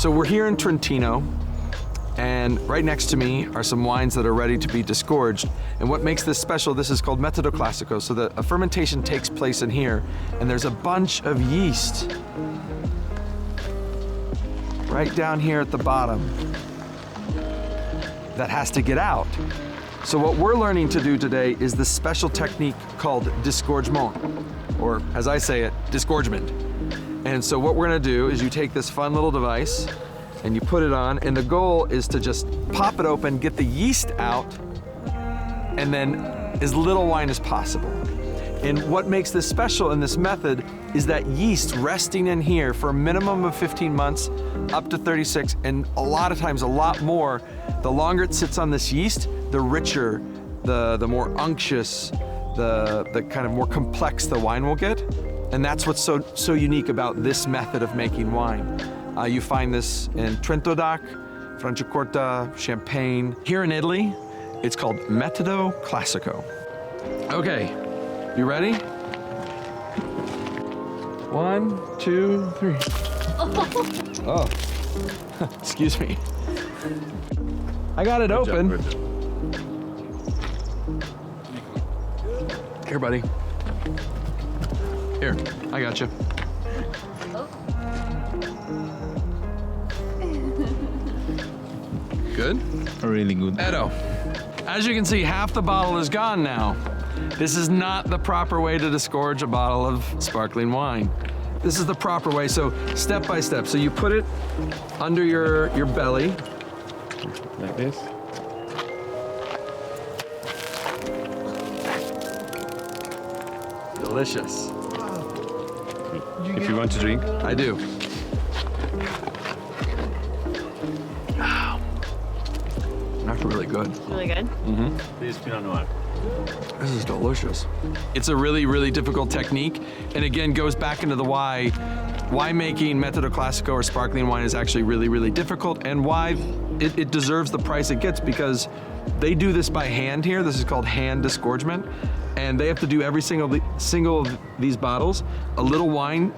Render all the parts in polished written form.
So we're here in Trentino, and right next to me are some wines that are ready to be disgorged. And what makes this special, this is called Metodo Classico. So a fermentation takes place in here, and there's a bunch of yeast right down here at the bottom that has to get out. So what we're learning to do today is this special technique called Disgorgement, or as I say it, Disgorgement. And so what we're gonna do is you take this fun little device and you put it on, and the goal is to just pop it open, get the yeast out, and then as little wine as possible. And what makes this special in this method is that yeast resting in here for a minimum of 15 months, up to 36, and a lot of times a lot more. The longer it sits on this yeast, the richer, the more unctuous, the kind of more complex the wine will get. And that's what's so unique about this method of making wine. You find this in Trento DOC, Franciacorta, Champagne. Here in Italy, it's called Metodo Classico. Okay, you ready? 1, 2, 3. Oh, excuse me. I got it open. Here, buddy. Here, I got you. Good? Really good. Edo, as you can see, half the bottle is gone now. This is not the proper way to disgorge a bottle of sparkling wine. This is the proper way, so step by step. So you put it under your belly. Like this. Delicious. If you want to drink. I do. That's really good. Really good? Mm-hmm. This is Pinot Noir. This is delicious. It's a really, really difficult technique, and again, goes back into the why making Metodo Classico or sparkling wine is actually really, really difficult, and why it deserves the price it gets, because they do this by hand here. This is called hand disgorgement, and they have to do every single of these bottles. A little wine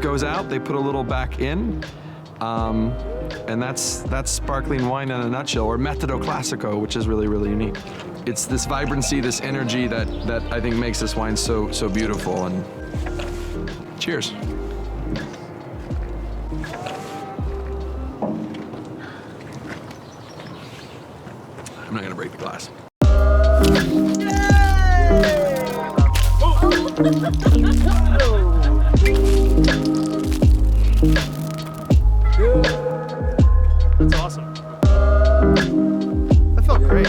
goes out, they put a little back in, and that's sparkling wine in a nutshell, or Metodo Classico, which is really, really unique. It's this vibrancy, this energy that I think makes this wine so beautiful. And cheers. I'm not gonna break the glass. That's awesome. That felt great.